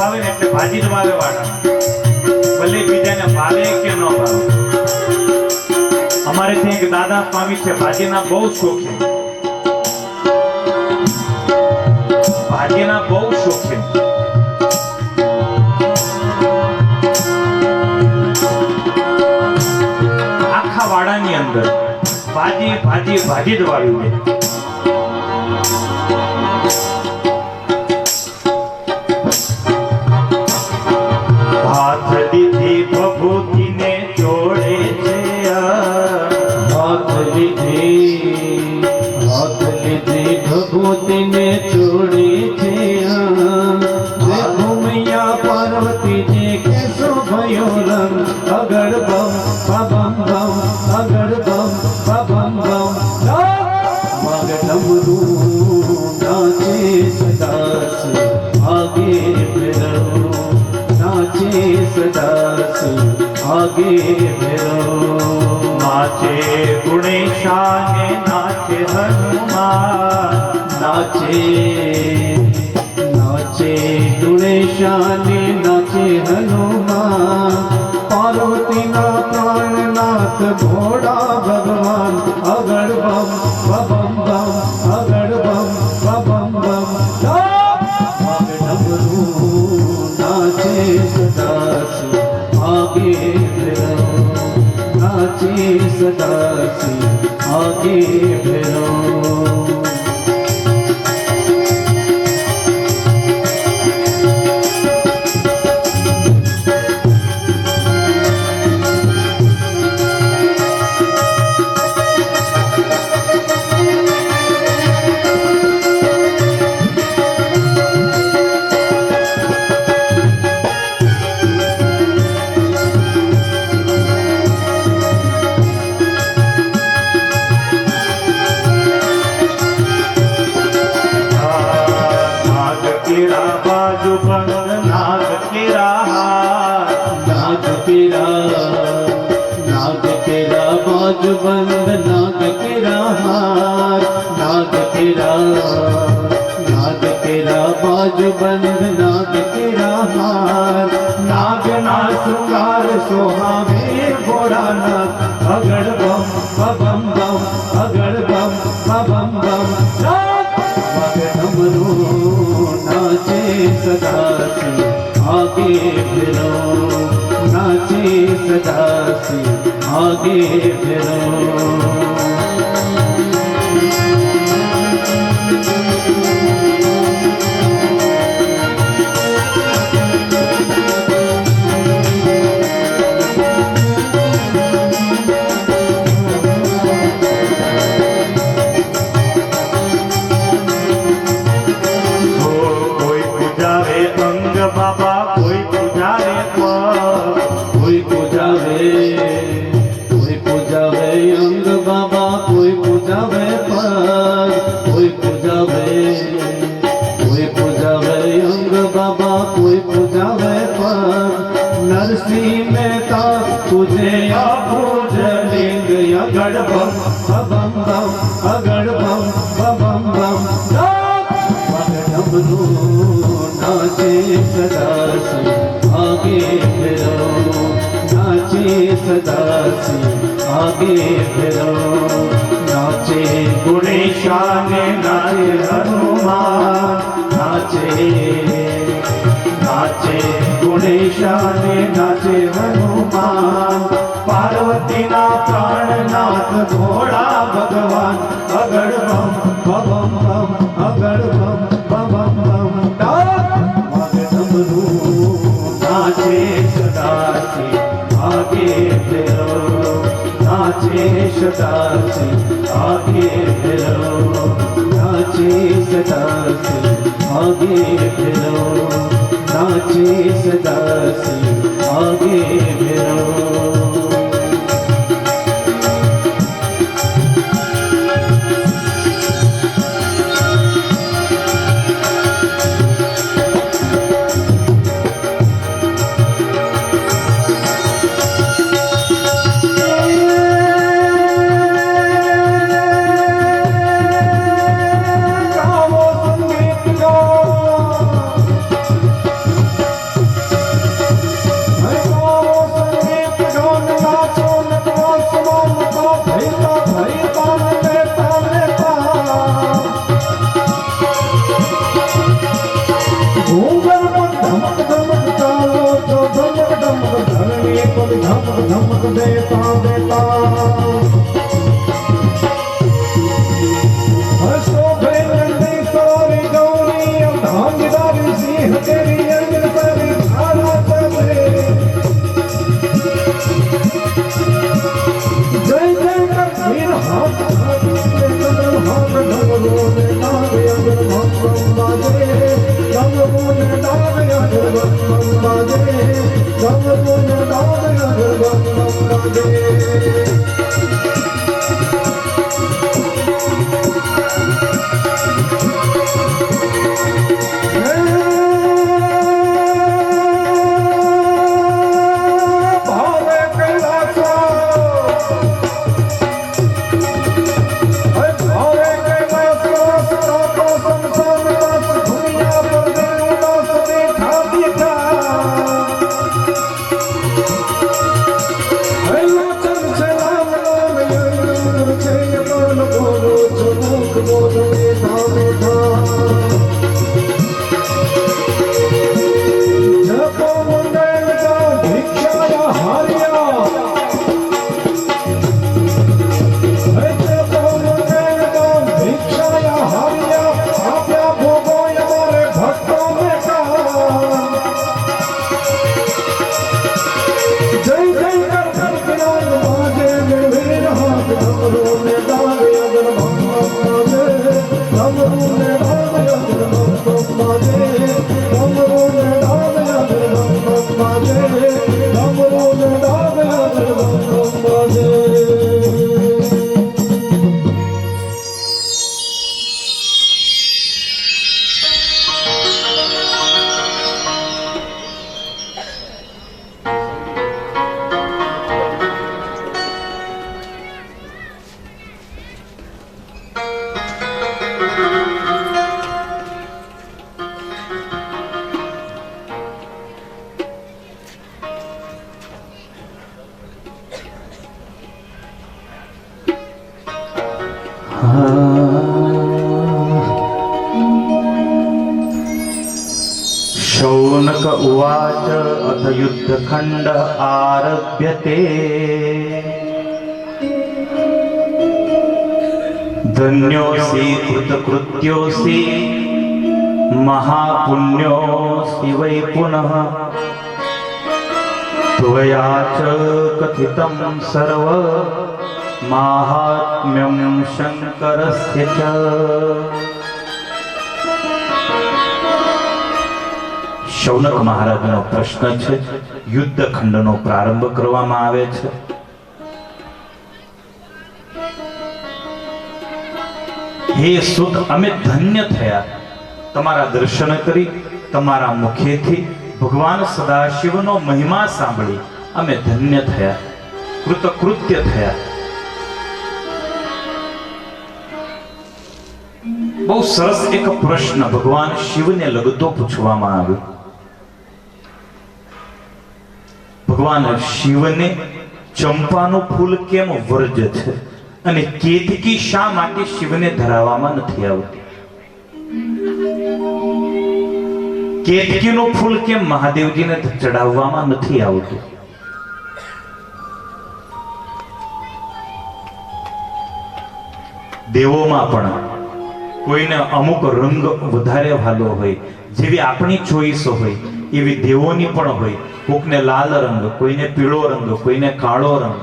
ભાવે ને એટલે ભાજી જ ભાવે વાળા, ભલે બીજાને ભાવે કે ન ભાવે. અમારે ત્યાં એક દાદા સ્વામી છે, ભાજીના બહુ શોખીન, ભાજીના બહુ શોખીન. આખા વાડાની અંદર ભાજી ભાજી ભાજી જ વાવી દે. હાથ દીધી ભભૂતિને જોડે છે, હાથ લીધી ભભૂતિને જોડે છે. ભૂમિયા પાર્વતી જે કેસો ભયો રંગ, અગડ બમ બમ બમ, અગડ બમ બમ બમ. મગ ડમરું નાચે સદાસ આગે ફેરો, नाचे सदास आगे भैरो. नाचे गुणेशाने नाचे हनुमान, नाचे नाचे गुणेशाने नाचे हनुमान. पार्वतीना प्राणनाथ घोड़ा भगवान, अगड़ बम बम बम, अगड़ बम बम बम. नाचे सदास आगे भैरो, नाचे सदास आगे भैरो. बाजू बंद नाग केरा हार, नाग केरा बाजू बंद नाग केरा हार. नाग केरा बाजू बंद नाग केरा हार. नागना श्रृंगार सोहावे भोळानाथ, अगड़ बम बम बम, अगड़ बम बम बम. डमरू नाचे सदास आगे भैरो, नाचे सदास आगे भैरो. बाबा कोई पूजावे कोई पूजावे अंग बाबा, कोई पूजावे पर, कोई पूजावे अंग बाबा, कोई पूजावे पर. नरसिंह मेहता तुझे पूज लिंग, अगड़ बम बम बम, अगड़ बम बम बम. डमरू नाचे सदास आगे भैरो, नाचे सदास आगे भैरो. नाचे गुणेशाने नाचे हनुमान, नाचे गुणेशाने नाचे हनुमान. पार्वतीना प्राणनाथ घोड़ा भगवान, अगड़ बम बम बम, अगड़ बम बम बम. डमरू नाचे सदास आगे भैरो, नाचे सदास आगे भैरो. नाचे सदास आगे भैरो, नाचे सदास आगे भैरो. ધમક ધમક ચાલો છો ધમક ધમક ધરણી પર ધમક ધમક દેતા દેતા હસો ભેરણી સોરી ગૌરી અધાંગદારી સિંહ તેરી અંગર સરી ધારા ચલે જય જય કબીર હાથ હાથ ઢગલો ને નાવે અંગર ભમ બાજે ઢગલો ને નાવે અંગર ભમ બાજે ઢગલો ને નાવે અંગર ભમ બાજે शौनक उवाच अथ युद्धखंड आरभ्यते धन्योऽसि कृतकृत्योऽसि महापुण्योऽसि वै पुनः त्वया च कथितं सर्व माहात्म्यं शंकरस्य च। शौनक महाराजનો પ્રશ્ન છે, યુદ્ધખંડનો પ્રારંભ કરવામાં આવે છે। હે સુત, અમે ધન્ય થયા તમારા દર્શન કરી, તમારા મુખેથી ભગવાન સદાશિવનો મહિમા સાંભળી અમે ધન્ય થયા, કૃતકૃત્ય થયા। બહુ સરસ એક પ્રશ્ન ભગવાન શિવને લગતો પૂછવામાં આવ્યો। ભગવાન શિવને ચંપાનું ફૂલ કેમ વર્જ છે અને કેતકી શા માટે શિવને ધરાવવામાં નથી આવતી? કેતકીનું ફૂલ કેમ મહાદેવજીને ચડાવવામાં નથી આવતું? દેવોમાં પણ કોઈને અમુક રંગ વધારે ભાલો હોય, જેવી આપણી ચોઈસ હોય એવી દેવોની પણ હોય। કોકને લાલ રંગ, કોઈને પીળો રંગ, કોઈને કાળો રંગ।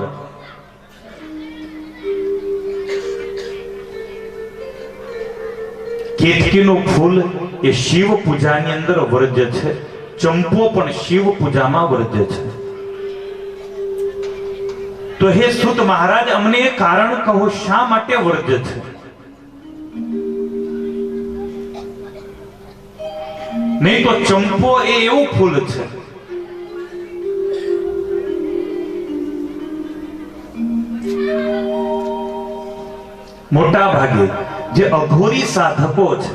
કેતકીનું ફૂલ એ શિવ પૂજાની અંદર વર્જ્ય છે, ચંપો પણ શિવ પૂજામાં વર્જ્ય છે। તો હે સુત મહારાજ, અમને એ કારણ કહો શા માટે વર્જ્ય છે? નહીં તો ચંપો એ એવું ફૂલ છે મોટા ભાગે જે અઘોરી સાધકો છે,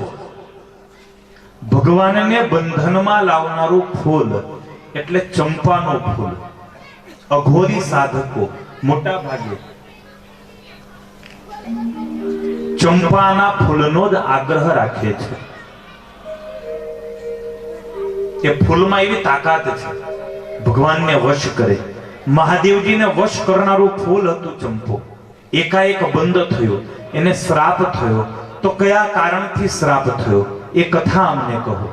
ભગવાનને બંધનમાં લાવનારું ફૂલ એટલે ચંપાનું ફૂલ। અઘોરી સાધકો મોટા ભાગે ચંપાના ફૂલનો જ આગ્રહ રાખે છે। એ ફૂલમાં એવી તાકાત છે, ભગવાનને વશ કરે. મહાદેવજીને વશ કરનારું ફૂલ હતું ચંપો. એકાએક બંધ થયો, એને શ્રાપ થયો. તો કયા કારણથી શ્રાપ થયો એ કથા અમને કહો.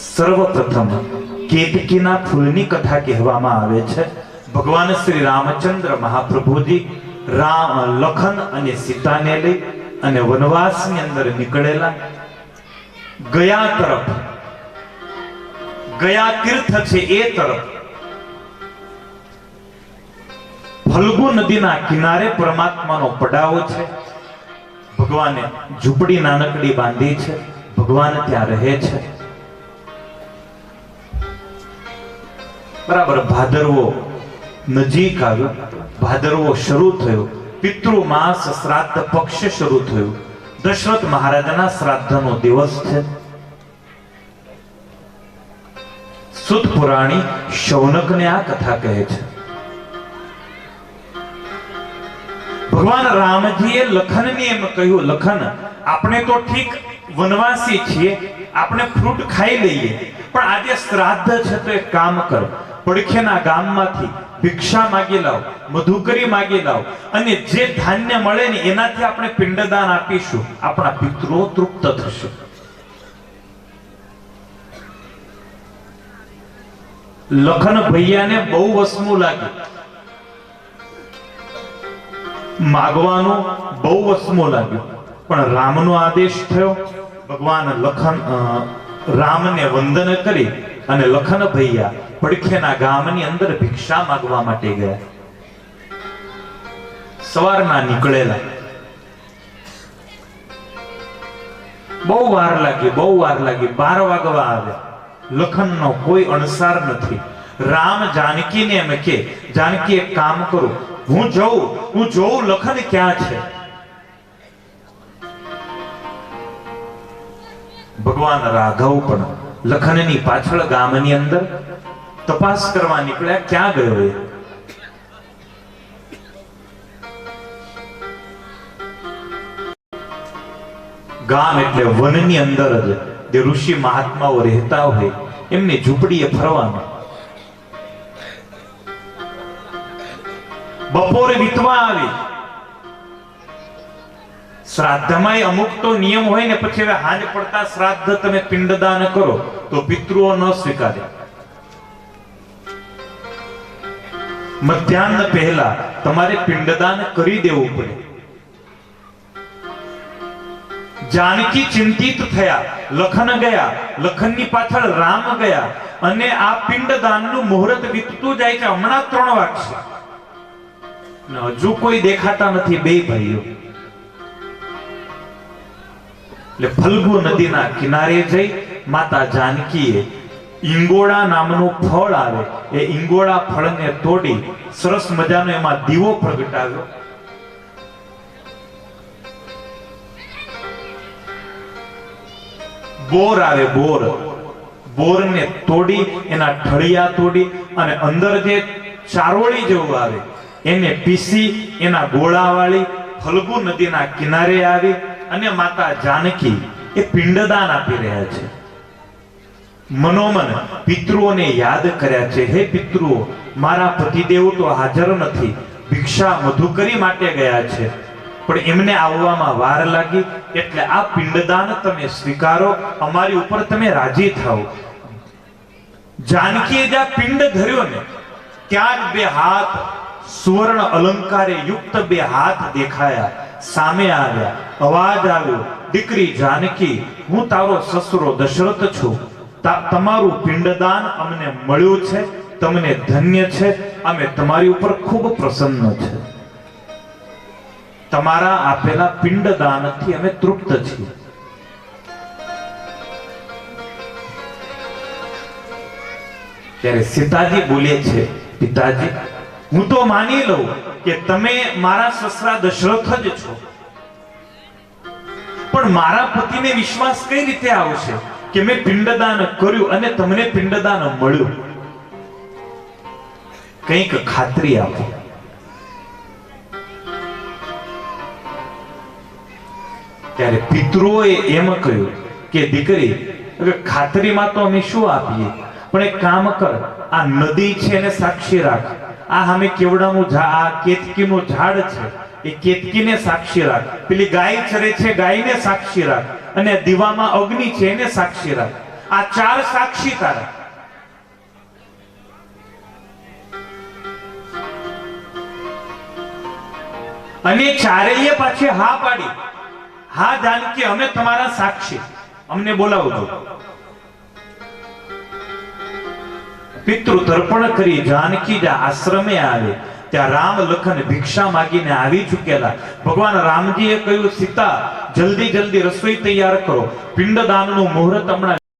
સર્વપ્રથમ કેતકીના ફૂલની કથા કહેવામાં આવે છે. ભગવાન શ્રી રામચંદ્ર મહાપ્રભુજી લખન અને સીતાને લઈ અને વનવાસની અંદર નીકળેલા. ગયા તરફ, ગયા તીર્થ છે એ તરફ ફલ્ગુ નદીના કિનારે પરમાત્માનો પડાવો છે. ભગવાને ઝૂંપડી નાનકડી બાંધી છે, ભગવાન ત્યાં રહે છે. બરાબર ભાદરવો નજીક આવ્યો, ભાદરવો શરૂ થયો, પિતૃ માસ શ્રાદ્ધ પક્ષ શરૂ થયું. દશરથ મહારાજના શ્રાદ્ધનો દિવસ છે. સુત પુરાણી શૌનકને આ કથા કહે છે. ભગવાન રામજીએ લખનને એમ કહ્યું, લખન આપણે તો ઠીક વનવાસી છીએ, આપણે ફ્રૂટ ખાઈ લઈએ, પણ આજે શ્રાદ્ધ છે તો એક કામ કર, પડખેના ગામમાંથી ભિક્ષા માગી લાવ, મધુકરી માગી લાવ, અને જે ધાન્ય મળે ને એનાથી આપણે પિંડદાન આપીશું, આપણા પિતૃઓ તૃપ્ત થશે. લખન ભૈયાને બહુ વસમું લાગ્યું, માગવાનું બહુ વસમું લાગ્યું, પણ રામનો આદેશ થયો. ભગવાન રામને વંદન કરી અને લખન ભૈયા પડખેના ગામની અંદર ભિક્ષા માંગવા માટે ગયા. સવારના નીકળેલા, બહુ વાર લાગી, બહુ વાર લાગી. 12 વાગવા આવ્યા, લખનનો કોઈ અણસાર નથી. રામ જાનકીને એમ કે, જાનકી એક કામ કરું, હું જોઉં લખન ક્યાં છે. ભગવાન રાઘવ પણ લખનની પાછળ ગામની અંદર તપાસ કરવા નીકળ્યા, ક્યાં ગયો એ. ગામ એટલે વનની અંદર જ જે ઋષિ મહાત્માઓ રહેતા હોય એમની ઝૂંપડીએ ફરવાનું. બપોર વીતવા આવી. શ્રાદ્ધમાં અમુક તો નિયમ હોય ને, પછી હવે હાંજ પડતા શ્રાદ્ધ તમે પિંડદાન કરો તો પિતૃઓ ન સ્વીકારે. મધ્યાહન પહેલા તમારે પિંડદાન કરી દેવું પડે. જાનકી ચિંતિત થયા, લખન ગયા, લખનની પાછળ રામ ગયા, અને આ પિંડદાનનું મુહૂર્ત વીતતું જાય છે. હમણાં 3 વાગશે, હજુ કોઈ દેખાતા નથી બે ભાઈઓ. એટલે ફલ્ગુ નદીના કિનારે જઈ માતા જાનકીએ ઈંગોળા નામનું ફળ આવે, એ ઈંગોળા ફળને તોડી સરસ મજાનો એમાં દીવો પ્રગટાવ્યો. બોર આવે, બોરને તોડી એના ઠળિયા તોડી અને અંદર જે ચારોળી જેવું આવે એને પીસી એના ગોળા વાળી ફલ્ગુ નદીના કિનારે આવી અને માતા જાનકી એ પિંડદાન આપી રહ્યા છે. મનોમન પિતૃઓને યાદ કર્યા છે. હે પિતૃઓ, મારા પતિદેવ તો હાજર નથી, ભિક્ષા મધુકરી માટે ગયા છે, પણ એમને આવવામાં વાર લાગી, એટલે આ પિંડદાન તમે સ્વીકારો, અમારી ઉપર તમે રાજી થાઓ. જાનકીએ જ્યાં પિંડ ધર્યો ને ત્યાં જ 2 હાથ સુવર્ણ અલંકારે યુક્ત 2 હાથ દેખાયા, સામે આવ્યા. અવાજ આવ્યો, દીકરી જાનકી, હું તારો સસરો દશરથ છું. તમારું પિંડદાન અમને મળ્યું છે, તમને ધન્ય છે, અમે તમારી ઉપર ખૂબ પ્રસન્ન છે. તમારા આપેલા પિંડદાનથી અમે તૃપ્ત છીએ. ત્યારે સીતાજી બોલે છે, પિતાજી, હું તો માની લઉં કે તમે મારા સસરા દશરથ જ છો, પણ મારા પતિને વિશ્વાસ કઈ રીતે આવશે કે મેં પિંડદાન કર્યું અને તમને પિંડદાન મળ્યું? કંઈક ખાતરી આપો. ત્યારે પિતૃઓએ એમ કહ્યું કે દીકરી હવે ખાતરીમાં તો અમે શું આપીએ, પણ એક કામ કર, આ નદી છે એને સાક્ષી રાખ, આ સામે કેવડાનું આ કેતકીનું ઝાડ છે એ કેતકીને સાક્ષી રાખ, પેલી ગાય ચરે છે ગાયને સાક્ષી રાખ, અને દીવામાં અગ્નિ છે એને સાક્ષી રાખ. આ 4 સાક્ષી તારા. અને ચારેય પાછી હા પાડી, હા જાનકી અમે તમારા સાક્ષી, અમને બોલાવજો. પિતૃ તર્પણ કરી જાનકી જ્યાં આશ્રમે આવે ત્યાં રામ લખન ભિક્ષા માંગીને આવી ચૂકેલા. ભગવાન રામજીએ કહ્યું સીતા જલ્દી જલ્દી રસોઈ તૈયાર કરો, પિંડદાનનું મુહૂર્ત હમણાં